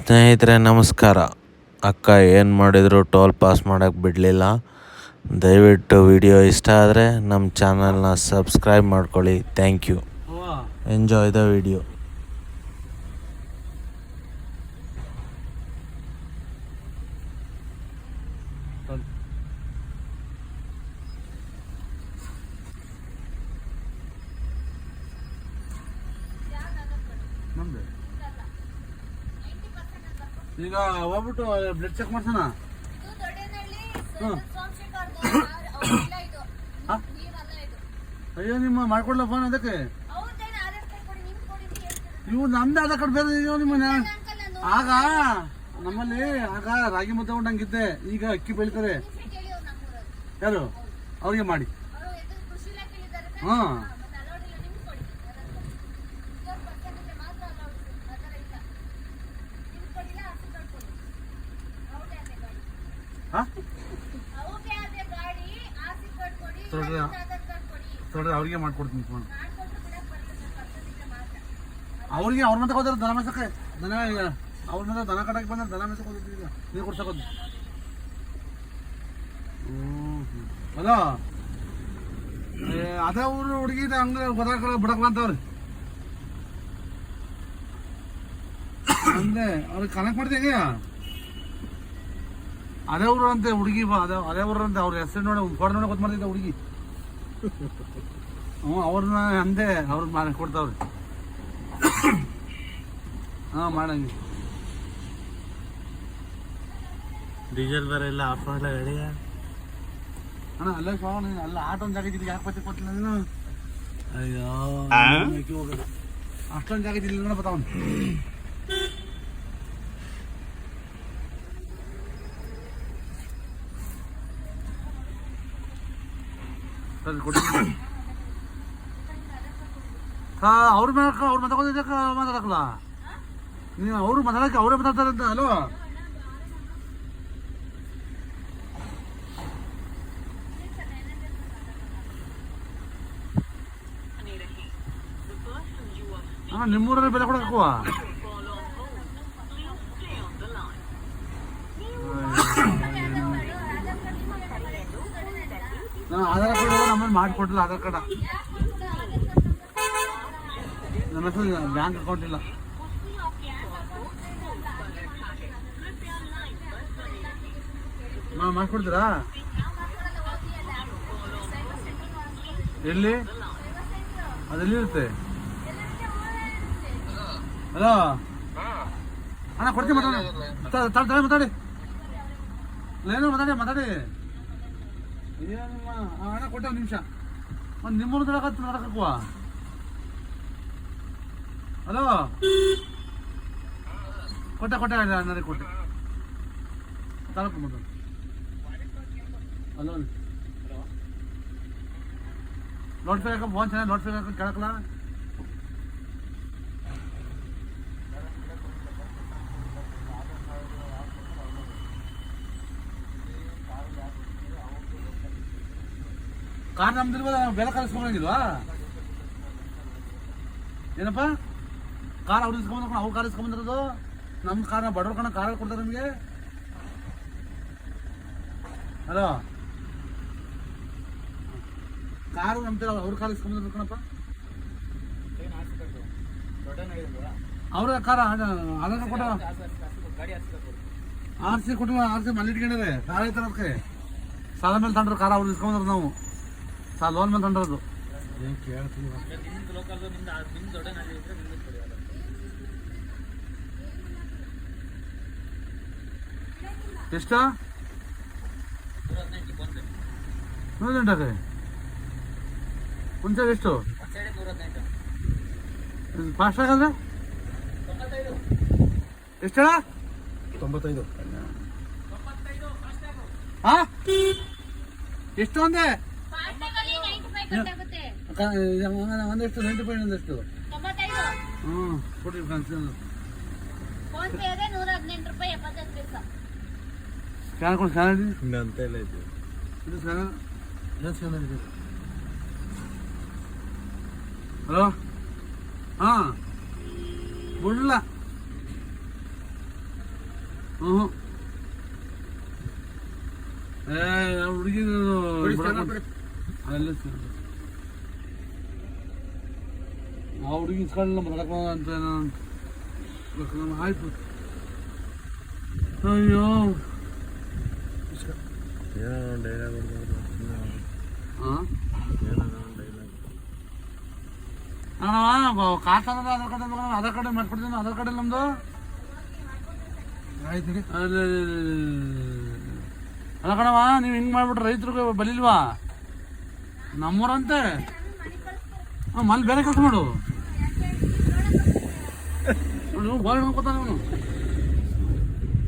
ಸ್ನೇಹಿತರೆ ನಮಸ್ಕಾರ. ಅಕ್ಕ ಏನು ಮಾಡಿದ್ರು ಟೋಲ್ ಪಾಸ್ ಮಾಡೋಕ್ಕೆ ಬಿಡಲಿಲ್ಲ. ದಯವಿಟ್ಟು ವಿಡಿಯೋ ಇಷ್ಟ ಆದರೆ ನಮ್ಮ ಚಾನಲ್ನ ಸಬ್ಸ್ಕ್ರೈಬ್ ಮಾಡ್ಕೊಳ್ಳಿ. Thank you. Enjoy the video. ಈಗ ಹೋಗ್ಬಿಟ್ಟು ಬ್ಲಡ್ ಚೆಕ್ ಮಾಡ್ಸೋಣ. ಅಯ್ಯೋ ನಿಮ್ಮ ಮಾಡ್ಕೊಡ್ಲ ಫೋನ್ ಅದಕ್ಕೆ ಇವು ನಮ್ದು ಆಧಾರ್ ಕಾರ್ಡ್ ಬೇರೆ ಇದೆಯೋ ನಿಮ್ಮನೆ. ಆಗ ನಮ್ಮಲ್ಲಿ ರಾಗಿ ಮುದ್ದೆ ಉಂಡಂಗಿದ್ದೆ, ಈಗ ಅಕ್ಕಿ ಬೆಳಿತಾರೆ. ಯಾರು ಅವ್ರಿಗೆ ಮಾಡಿ. ಹಾಂ ನೋಡ್ರಿ ಅವ್ರಿಗೆ ಮಾಡ್ಕೊಡ್ತೀನಿ ಫೋನ್. ಅವ್ರಿಗೆ ಅವ್ರ ಮತ್ತೆ ಹೋದ್ರೆ ದನ ಮೇಸಕ್ಕೆ ದನ ಅವ್ರ ಮೇಲೆ ದನ ಕಟ್ಟಕ್ಕೆ ಬಂದ್ರೆ ದನ ಮೇಸಕ್ಕೆ ಹೋಗಿದ್ದೀವಿ. ಈಗ ನೀರು ಕೊಡ್ಸಕೋದು. ಹಲೋ, ಅದೇ ಊರು ಹುಡುಗಿ ಹಂಗೆ ಗೊತ್ತಾಗ ಬಿಡಕ್ಲ ಅಂತವ್ರಿ. ಅಂದ್ರೆ ಅವ್ರಿಗೆ ಕನೆಕ್ಟ್ ಮಾಡ್ತೀವಿ. ಅದೇ ಊರು ಅಂತೆ ಹುಡುಗಿ, ಅದೇ ಊರು ಅಂತ ಅವ್ರ ಹೆಸರು ನೋಡಿ ಫೋಟೋ ನೋಡಿ ಗೊತ್ತು ಮಾಡ್ತಿದ್ದೆ ಹುಡುಗಿ. ಹ್ಞೂ ಅವ್ರನ್ನ ಅಂದೆ ಅವ್ರು ಮಾಡಿ ಕೊಡ್ತಾವ್ರಿ. ಹಾಂ ಮಾಡಂಗೆ. ಡೀಸೆಲ್ ಬೇರೆ ಇಲ್ಲ, ಆಫ್ ಮಾಡಲ ಗಾಡಿ ಅಣ್ಣ. ಅಲ್ಲೇ ಸ್ವಾಮಿ ಅಲ್ಲ ಆಟೋ ಒಂದು ಜಾಗ ಇದ್ದಿದ್ದು ಯಾಕೆ ಪತ್ತೆ ಕೊಟ್ಟಿಲ್ಲ ನೀನು? ಅಯ್ಯೋ ಹೋಗೋದು ಅಷ್ಟೊಂದು ಜಾಗ ಇದ್ದಿಲ್ಲ ಬತ್ತಾವನು. ಅವ್ರ ಮಾತಾಡೋದಕ್ಕೆ ಮಾತಾಡಕಲ್ಲ ನೀವು. ಅವರು ಮಾತಾಡಕ್ಕೆ ಅವರೇ ಮಾತಾಡ್ತಾರಂತ. ಹಲೋ, ಹಾಂ ನಿಮ್ಮೂರಲ್ಲಿ ಬೆಲೆ ಕೊಡಕ್ಕುವ. ನಾನು ಆಧಾರ್ ಕಾರ್ಡ್ ನಮ್ಮನ್ನು ಮಾಡಿಕೊಟ್ಟಿಲ್ಲ. ಆಧಾರ್ ಕಾರ್ಡ ನಮ್ಮ ಹೆಸರು ಬ್ಯಾಂಕ್ ಅಕೌಂಟ್ ಇಲ್ಲ. ಮಾಡಿಕೊಡ್ತೀರಾ? ಎಲ್ಲಿ ಅದೆಲ್ಲಿರುತ್ತೆ? ಹಲೋ ಅಣ್ಣ, ಕೊಡ್ತೀವಿ. ಮಾತಾಡಿ ಮಾತಾಡಿ ಏನು ಮಾತಾಡಿ. ಅಣ್ಣ ಕೊಟ್ಟೆ ಒಂದು ನಿಮಿಷ. ಒಂದು ನಿಮ್ಮೂರು ನಡಕಕ್ಕುವ. ಹಲೋ, ಕೊಟ್ಟೆ ಅಣ್ಣರಿಗೆ ಕೊಟ್ಟೆ. ತಾಲೂಕು ಮಾತಾಡ. ಹಲೋ, ನೋಟ್ ಫೇರ್ ಫೋನ್ ಚೆನ್ನಾಗಿ ನೋಟ್ ಫೇರ್ ಕೇಳಕ್ಕಲ್ಲ. ಕಾರ್ ನಮ್ದಿರ್ಬೋದ? ಬೆಲೆ ಕಲಿಸ್ಕೊಂಡಂಗಿಲ್ವಾ ಏನಪ್ಪ? ಕಾರ್ ಅವ್ರು ಇಸ್ಕೊಂಡ್ ಅವ್ರು ಕಾರ್ ಇಸ್ಕೊಂಬಂದಿರೋದು. ನಮ್ಮ ಕಾರ್ ಬಡವ್ರ ಕಣ ಕಾರಲ್ಲಿ ಕೊಡ್ತಾರೆ ನಿಮಗೆ. ಹಲೋ, ಕಾರು ನಮ್ತರ ಅವ್ರ ಕಾರ್ ಇಸ್ಕೊಂಬಂದ್ರು ಕಣಪ್ಪ. ಅವ್ರ ಕಾರ ಆಧಾರ್ ಕೊಟ್ಟ ಆರ್ ಸಿ ಕೊಟ್ಟು ಮನೆ ಇಟ್ಕೊಂಡಿದೆ. ಕಾರ್ ಐತಾರ ಅದಕ್ಕೆ ಸಾಲ ಮೇಲೆ ತಂಡ್ರು ಕಾರ್ ಅವ್ರು ಇಸ್ಕೊಂಬಂದ್ರು. ನಾವು ಲೋನ್ ಮೇಲೆ ತಂಡಿರೋದು. ಎಷ್ಟು? 118 ಮುಂಚೆ ಎಷ್ಟು? ಫಾಸ್ಟ್ ಆಗಂದ್ರೆ ಎಷ್ಟು ಹೇಳ? 95. ಹಾಂ ಎಷ್ಟು ಅಂದೆ? ಒಂದೆಷ್ಟು 95 ಒಂದೆಷ್ಟು? ಹ್ಞೂ ಕೊಡ್ರಿ ಫ್ರೆಂಡ್ಸ್. ಸ್ಕ್ಯಾನ್ ಕೊಡಿ. ಸ್ಕ್ಯಾನ್ ಹಿಡಿ ಅಂತ ಎಲ್ಲ ಇದೆ. ಇದು ಸ್ಕ್ಯಾನ್ ಏನು ಸ್ಕ್ಯಾನ್ ಇದೆ? ಹಲೋ, ಹಾಂ ಬಿಡಲ್ಲ ಹ್ಞೂ ಹುಡುಗಿ ಅಲ್ಲ ಆ ಹುಡುಗಿ ಇಸ್ಕೊಳ್ಳ ಬರಕ ಅಂತ ಆಯ್ತು. ಅಯ್ಯೋ ಆಧಾರ್ ಕಾರ್ಡ್ ಮಾಡ್ಕೊಡ್ತೀನಿ. ಆಧಾರ್ ಕಾರ್ಡ್ ನಮ್ದು ಅಲ್ಲ ಕಣವ, ನೀವು ಹಿಂಗೆ ಮಾಡ್ಬಿಟ್ರೆ ರೈತರಿಗೆ ಬಲಿಲ್ವಾ? ನಮ್ಮೂರಂತೆ ಮಲ್ಲಿ ಬೇರೆ ಕೆಲಸ ಮಾಡು. ಗೋಲ್ ನೋಡ್ಕೊತಾನೆ ಅವನು.